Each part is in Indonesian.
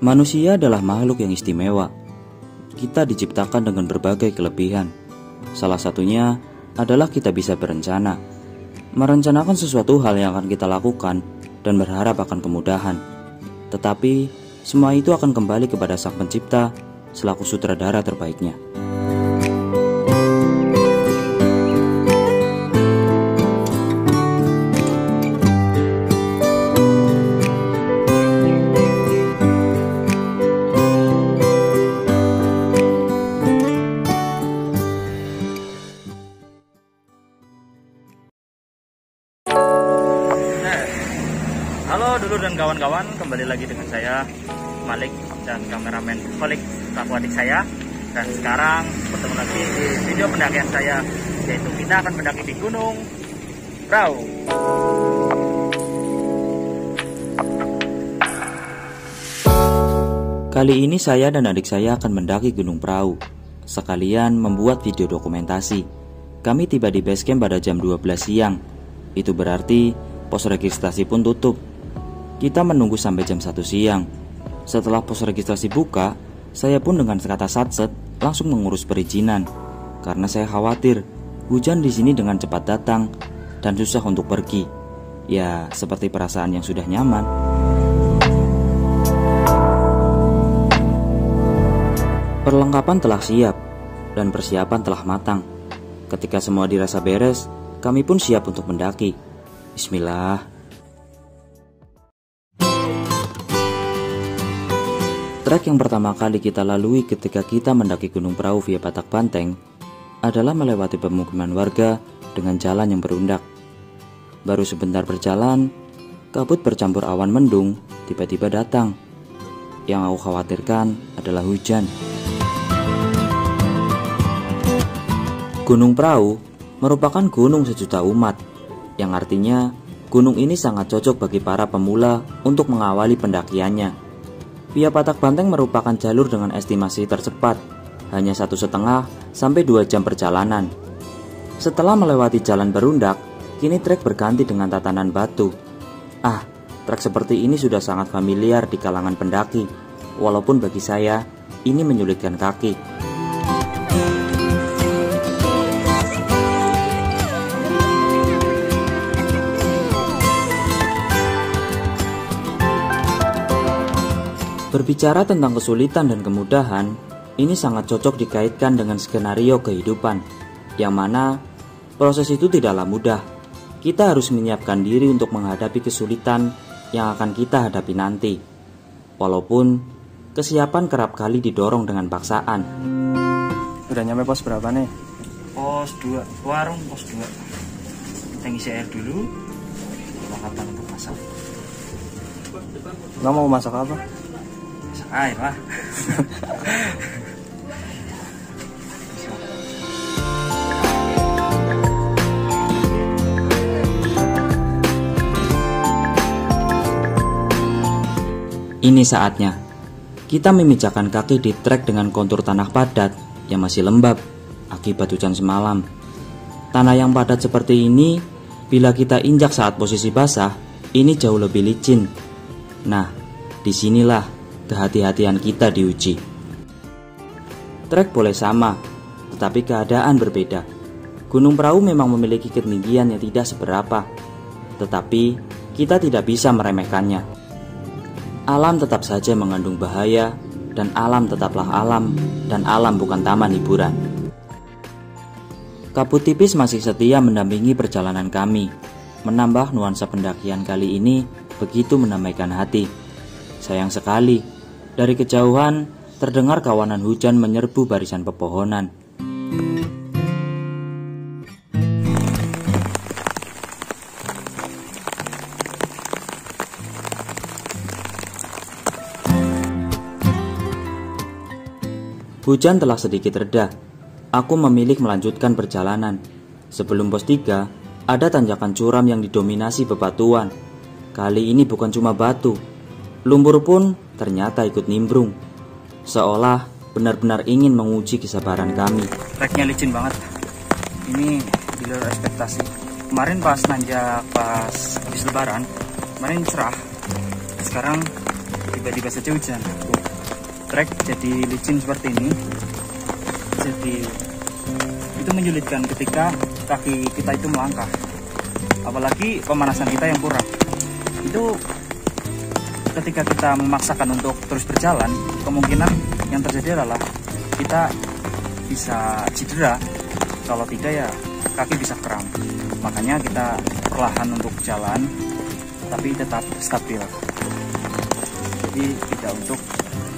Manusia adalah makhluk yang istimewa. Kita diciptakan dengan berbagai kelebihan. Salah satunya adalah kita bisa berencana, merencanakan sesuatu hal yang akan kita lakukan dan berharap akan kemudahan. Tetapi semua itu akan kembali kepada Sang Pencipta selaku sutradara terbaiknya. Halo dulur dan kawan-kawan, kembali lagi dengan saya Malik dan kameramen Kolik Aquatic saya. Dan sekarang bertemu lagi di video pendakian saya, yaitu kita akan mendaki di Gunung Prau. Kali ini saya dan adik saya akan mendaki Gunung Prau, sekalian membuat video dokumentasi. Kami tiba di base camp pada jam 12 siang. Itu berarti pos registrasi pun tutup. Kita menunggu sampai jam 1 siang. Setelah pos registrasi buka, saya pun dengan kata satset langsung mengurus perizinan. Karena saya khawatir hujan di sini dengan cepat datang dan susah untuk pergi. Ya, seperti perasaan yang sudah nyaman. Perlengkapan telah siap dan persiapan telah matang. Ketika semua dirasa beres, kami pun siap untuk mendaki. Bismillah. Trek yang pertama kali kita lalui ketika kita mendaki Gunung Prau via Patak Banteng adalah melewati pemukiman warga dengan jalan yang berundak. Baru sebentar berjalan, kabut bercampur awan mendung tiba-tiba datang. Yang aku khawatirkan adalah hujan. Gunung Prau merupakan gunung sejuta umat, yang artinya gunung ini sangat cocok bagi para pemula untuk mengawali pendakiannya. Via Patak Banteng merupakan jalur dengan estimasi tercepat, hanya 1,5 sampai 2 jam perjalanan. Setelah melewati jalan berundak, kini trek berganti dengan tatanan batu. Trek seperti ini sudah sangat familiar di kalangan pendaki, walaupun bagi saya, ini menyulitkan kaki. Berbicara tentang kesulitan dan kemudahan, ini sangat cocok dikaitkan dengan skenario kehidupan, yang mana proses itu tidaklah mudah. Kita harus menyiapkan diri untuk menghadapi kesulitan yang akan kita hadapi nanti. Walaupun kesiapan kerap kali didorong dengan paksaan. Udah nyampe pos berapa nih? Pos 2, warung pos 2. Kita ngisi air dulu, perlengkapan untuk masak. Nggak mau masak apa? Masak air lah. Ini saatnya kita memijakan kaki di trek dengan kontur tanah padat yang masih lembab akibat hujan semalam. Tanah yang padat seperti ini, bila kita injak saat posisi basah, ini jauh lebih licin. Nah, disinilah kehati-hatian kita diuji. Trek boleh sama, tetapi keadaan berbeda. Gunung Prau memang memiliki ketinggian yang tidak seberapa, tetapi kita tidak bisa meremehkannya. Alam tetap saja mengandung bahaya, dan alam tetaplah alam, dan alam bukan taman hiburan. Kabut tipis masih setia mendampingi perjalanan kami, menambah nuansa pendakian kali ini begitu menamaikan hati. Sayang sekali, dari kejauhan terdengar kawanan hujan menyerbu barisan pepohonan. Hujan telah sedikit reda. Aku memilih melanjutkan perjalanan. Sebelum pos 3, ada tanjakan curam yang didominasi bebatuan. Kali ini bukan cuma batu, lumpur pun ternyata ikut nimbrung. Seolah benar-benar ingin menguji kesabaran kami. Treknya licin banget. Ini di luar ekspektasi. Kemarin pas nanjak pas habis lebaran, kemarin cerah. Sekarang tiba-tiba saja hujan. trek jadi licin seperti ini. Jadi itu menyulitkan ketika kaki kita itu melangkah, apalagi pemanasan kita yang kurang. Itu ketika kita memaksakan untuk terus berjalan, kemungkinan yang terjadi adalah kita bisa cedera. Kalau tidak ya kaki bisa kram. Makanya kita perlahan untuk jalan, tapi tetap stabil. Jadi tidak untuk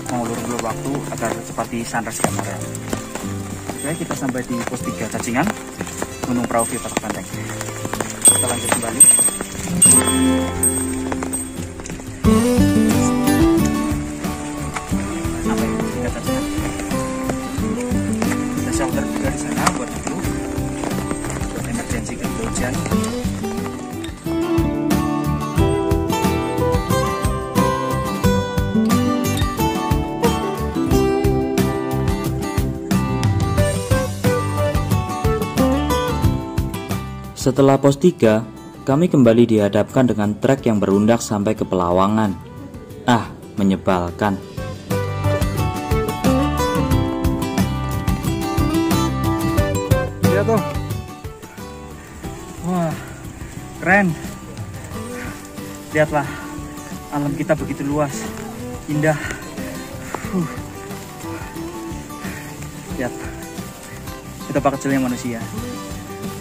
mengulur-ulur waktu agar cepat di sunrise kamera. Oke, kita sampai di pos 3 Cacingan, Gunung Prau View Patak Banteng. Kita lanjut kembali. Sampai di pos 3 Cacingan. Ada shelter juga di sana buat itu, buat emergensi ketika hujan. Setelah pos 3, kami kembali dihadapkan dengan trek yang berundak sampai ke Pelawangan. Menyebalkan. Iya tuh. Wah, keren. Lihatlah, alam kita begitu luas, indah. Lihat, betapa kecilnya manusia.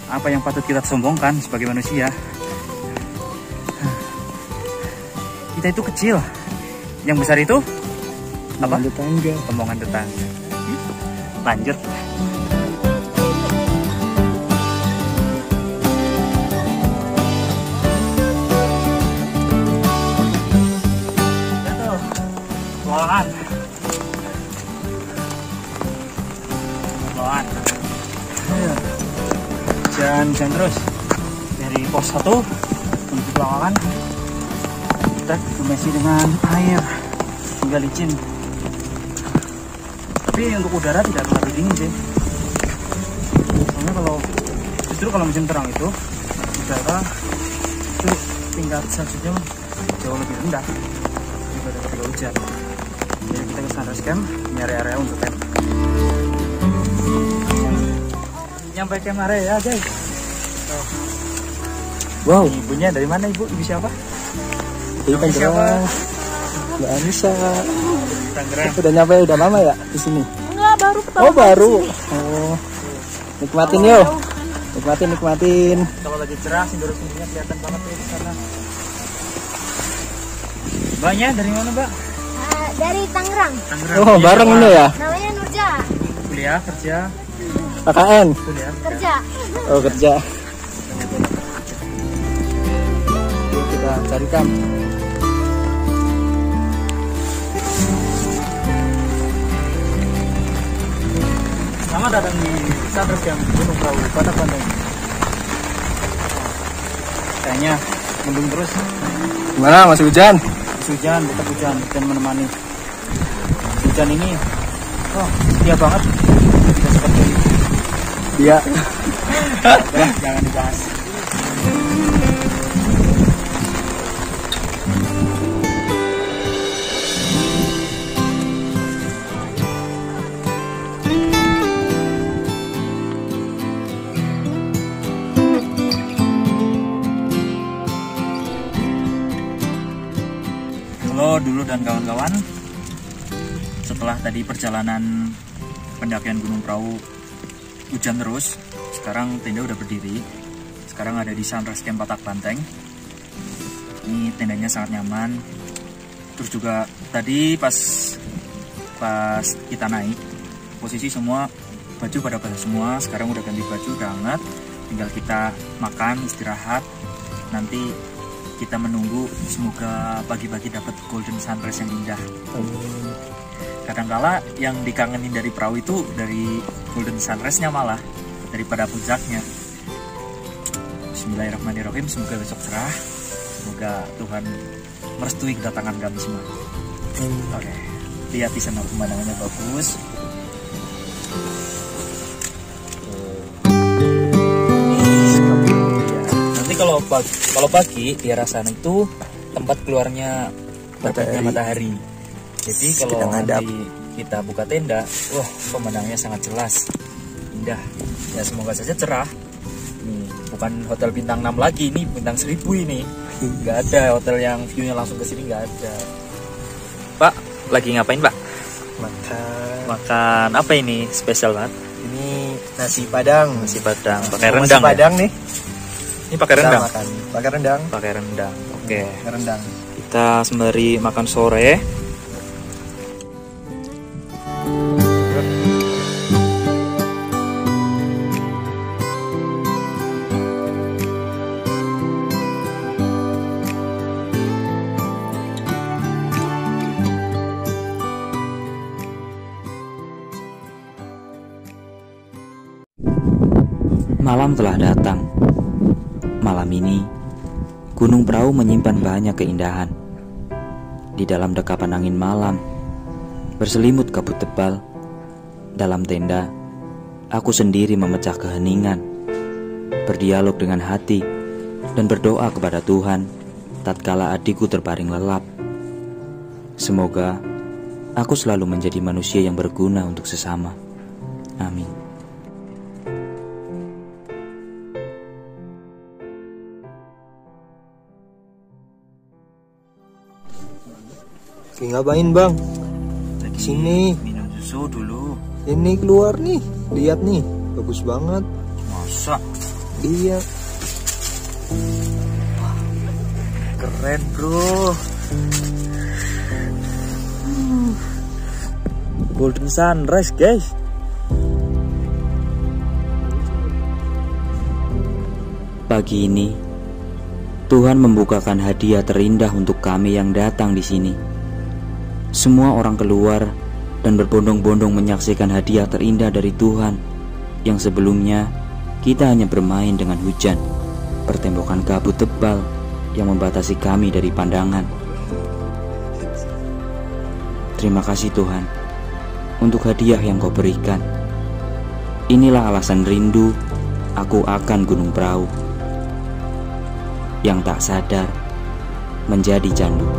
Apa yang patut kita sombongkan sebagai manusia? Kita itu kecil. Yang besar itu apa? Tetangga. Omongan tetangga. Lanjut. Jatuh. Pelawangan. Pelawangan. Jalan terus dari pos 1 menuju Pelawangan. Trek dimensi dengan air hingga licin, tapi untuk udara tidak terlalu dingin sih. Soalnya kalau musim terang itu udara itu tingkat celciusnya jauh lebih rendah daripada ketika hujan. Jadi kita ke sunrise camp, nyari area untuk camp. Nyampe camp area guys. Wow. Ibunya dari mana ibu? Ibu siapa? Ibu Tangerang. Mbak Anissa. Tangerang. Udah nyampe udah lama ya di sini? Enggak, baru pertama. Oh baru. Oh. Nikmatin yo. Nikmatin. Kalau lagi cerah sindur-sindurnya kelihatan banget ya di sana. Mbaknya dari mana, Mbak? Dari Tangerang. Tangerang. Oh bareng ini ya. Namanya Nurja. Kuliah, kerja, KKN. kuliah. Kerja. Oh kerja. Yuk, kita cari camp. Selamat datang di sunrise camp Gunung Prau Patak Banteng. Kayaknya mendung terus. Gimana masih hujan? Hujan, tetap hujan menemani. Hujan ini, setia banget. Tidak seperti Dia. jangan dibahas. Halo dulu dan kawan-kawan. Setelah tadi perjalanan pendakian Gunung Prau hujan terus, sekarang tenda udah berdiri. Sekarang ada di sunrise camp Patak Banteng. Ini tendanya sangat nyaman. Terus juga tadi pas kita naik, posisi semua baju pada basah semua. Sekarang udah ganti baju, udah hangat. Tinggal kita makan, istirahat. Nanti kita menunggu, semoga pagi-pagi dapat golden sunrise yang indah. Kadangkala yang dikangenin dari perahu itu dari golden sunrise-nya malah daripada puncaknya. Bismillahirrahmanirrahim, semoga besok cerah. Semoga Tuhan merestui kedatangan kami semua. Oke, lihat di sana pemandangannya bagus. Nanti kalau pagi di arah sana itu tempat keluarnya matahari. Jadi kalau nanti kita buka tenda, wah pemandangannya sangat jelas, indah. Ya semoga saja cerah. Nih, bukan hotel bintang 6 lagi, ini bintang 1000 ini. Nggak ada hotel yang view-nya langsung ke sini, nggak ada. Pak, lagi ngapain Pak? Makan apa ini? Spesial banget. Ini nasi padang. Nasi padang, pakai Nasi rendang. padang Ya? nih. Ini pakai rendang. Makan. Pakai rendang. Pakai rendang. Oke. Pakai rendang. Kita sembari makan sore. Malam telah datang. Malam ini, Gunung Prau menyimpan banyak keindahan. Di dalam dekapan angin malam, berselimut kabut tebal, dalam tenda, aku sendiri memecah keheningan, berdialog dengan hati, dan berdoa kepada Tuhan tatkala adikku terbaring lelap. Semoga aku selalu menjadi manusia yang berguna untuk sesama. Amin. Ngapain bang? Sini. Minum susu dulu. Ini keluar nih. Lihat nih. Bagus banget. Masa? Iya. Keren bro. Golden sunrise guys. Pagi ini Tuhan membukakan hadiah terindah untuk kami yang datang di sini. Semua orang keluar dan berbondong-bondong menyaksikan hadiah terindah dari Tuhan yang sebelumnya kita hanya bermain dengan hujan, pertembokan kabut tebal yang membatasi kami dari pandangan. Terima kasih Tuhan untuk hadiah yang Kau berikan. Inilah alasan rindu aku akan Gunung Prau yang tak sadar menjadi candu.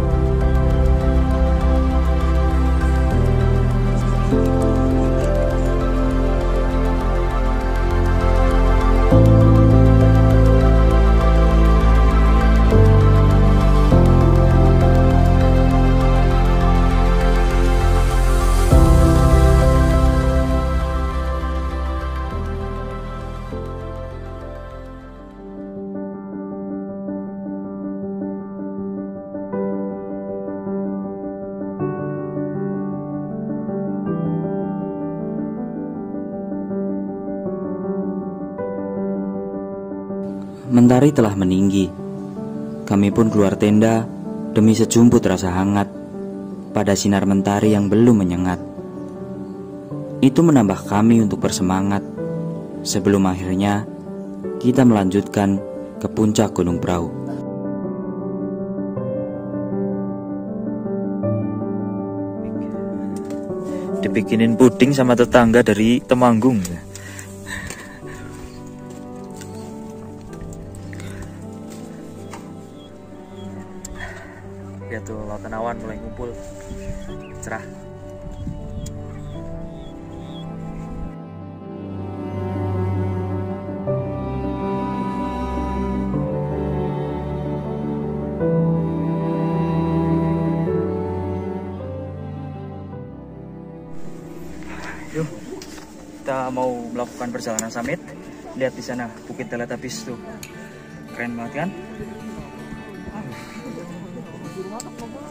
Mentari telah meninggi. Kami pun keluar tenda demi sejumput rasa hangat pada sinar mentari yang belum menyengat. Itu menambah kami untuk bersemangat sebelum akhirnya kita melanjutkan ke puncak Gunung Prau. Dibikinin puding sama tetangga dari Temanggung. Lihat tuh lautan awan mulai ngumpul, cerah. Yuk, kita mau melakukan perjalanan summit. Lihat di sana Bukit Teletubbies tuh, keren banget kan?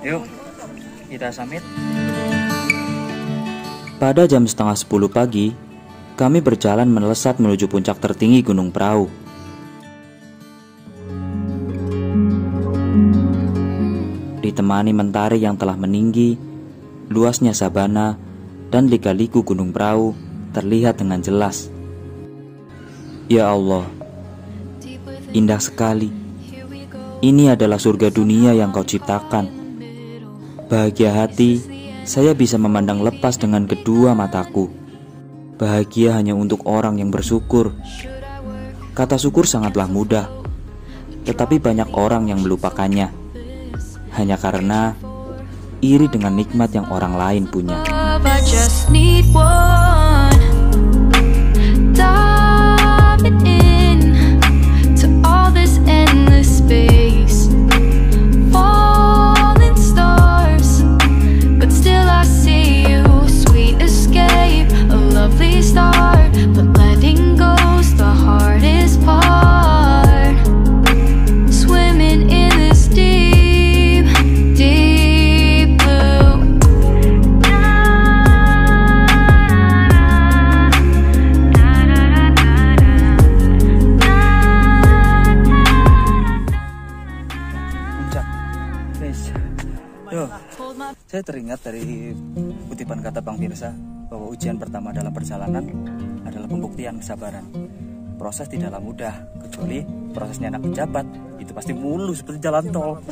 Yuk, kita summit. Pada jam 9:30 pagi, kami berjalan melesat menuju puncak tertinggi Gunung Prau. Ditemani mentari yang telah meninggi, luasnya sabana dan lika-liku Gunung Prau terlihat dengan jelas. Ya Allah, indah sekali. Ini adalah surga dunia yang Kau ciptakan. Bahagia hati, saya bisa memandang lepas dengan kedua mataku. Bahagia hanya untuk orang yang bersyukur. Kata syukur sangatlah mudah, tetapi banyak orang yang melupakannya hanya karena iri dengan nikmat yang orang lain punya. just need one. Diving in to all this endless space, falling stars, but still I see you. Sweet escape, a lovely start, but letting go's the hardest part. Swimming in this deep, deep blue. Puncak, guys. Yo, saya teringat dari kutipan kata Bang Firsa bahwa ujian pertama dalam perjalanan adalah pembuktian kesabaran. Proses tidaklah mudah, kecuali prosesnya anak pejabat itu pasti mulus seperti jalan tol.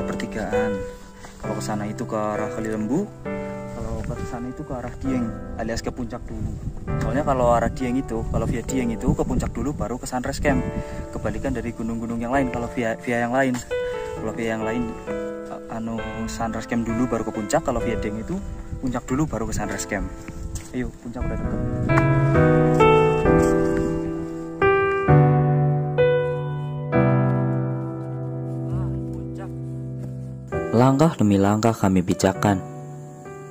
Pertigaan. Kalau ke sana itu ke arah Kali Lembu, kalau ke sana itu ke arah Dieng alias ke puncak dulu. Soalnya kalau arah Dieng itu, kalau via Dieng itu ke puncak dulu baru ke Sunrise Camp. Kebalikan dari gunung-gunung yang lain kalau via yang lain. Kalau via yang lain Sunrise Camp dulu baru ke puncak, kalau via Dieng itu puncak dulu baru ke Sunrise Camp. Ayo, puncak udah dekat. Langkah demi langkah kami pijakan,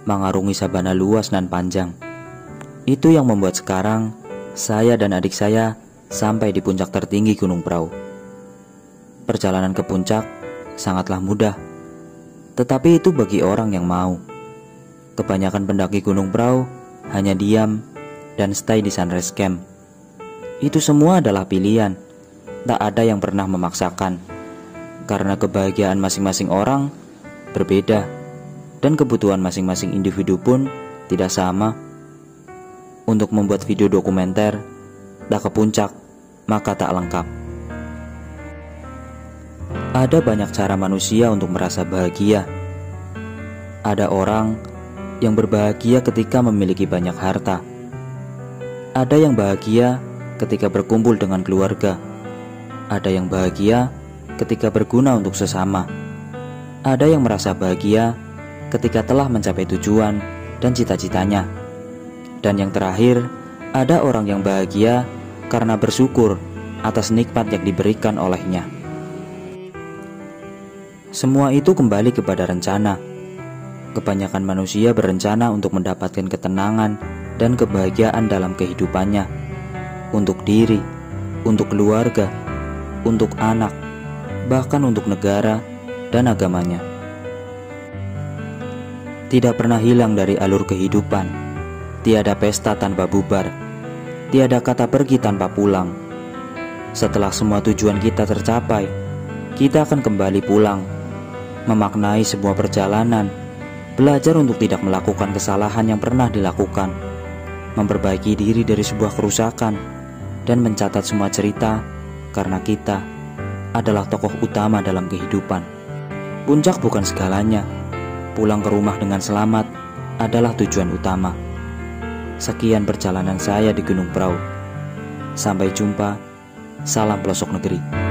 mengarungi sabana luas dan panjang. Itu yang membuat sekarang saya dan adik saya sampai di puncak tertinggi Gunung Prau. Perjalanan ke puncak sangatlah mudah, tetapi itu bagi orang yang mau. Kebanyakan pendaki Gunung Prau hanya diam dan stay di Sunrise Camp. Itu semua adalah pilihan, tak ada yang pernah memaksakan, karena kebahagiaan masing-masing orang berbeda, dan kebutuhan masing-masing individu pun tidak sama. Untuk membuat video dokumenter, tak ke puncak, maka tak lengkap. Ada banyak cara manusia untuk merasa bahagia. Ada orang yang berbahagia ketika memiliki banyak harta. Ada yang bahagia ketika berkumpul dengan keluarga. Ada yang bahagia ketika berguna untuk sesama. Ada yang merasa bahagia ketika telah mencapai tujuan dan cita-citanya. Dan yang terakhir, ada orang yang bahagia karena bersyukur atas nikmat yang diberikan olehnya. Semua itu kembali kepada rencana. Kebanyakan manusia berencana untuk mendapatkan ketenangan dan kebahagiaan dalam kehidupannya, untuk diri, untuk keluarga, untuk anak, bahkan untuk negara dan agamanya. Tidak pernah hilang dari alur kehidupan. Tiada pesta tanpa bubar. Tiada kata pergi tanpa pulang. Setelah semua tujuan kita tercapai, kita akan kembali pulang, memaknai sebuah perjalanan, belajar untuk tidak melakukan kesalahan yang pernah dilakukan, memperbaiki diri dari sebuah kerusakan, dan mencatat semua cerita karena kita adalah tokoh utama dalam kehidupan. Puncak bukan segalanya. Pulang ke rumah dengan selamat adalah tujuan utama. Sekian perjalanan saya di Gunung Prau. Sampai jumpa. Salam pelosok negeri.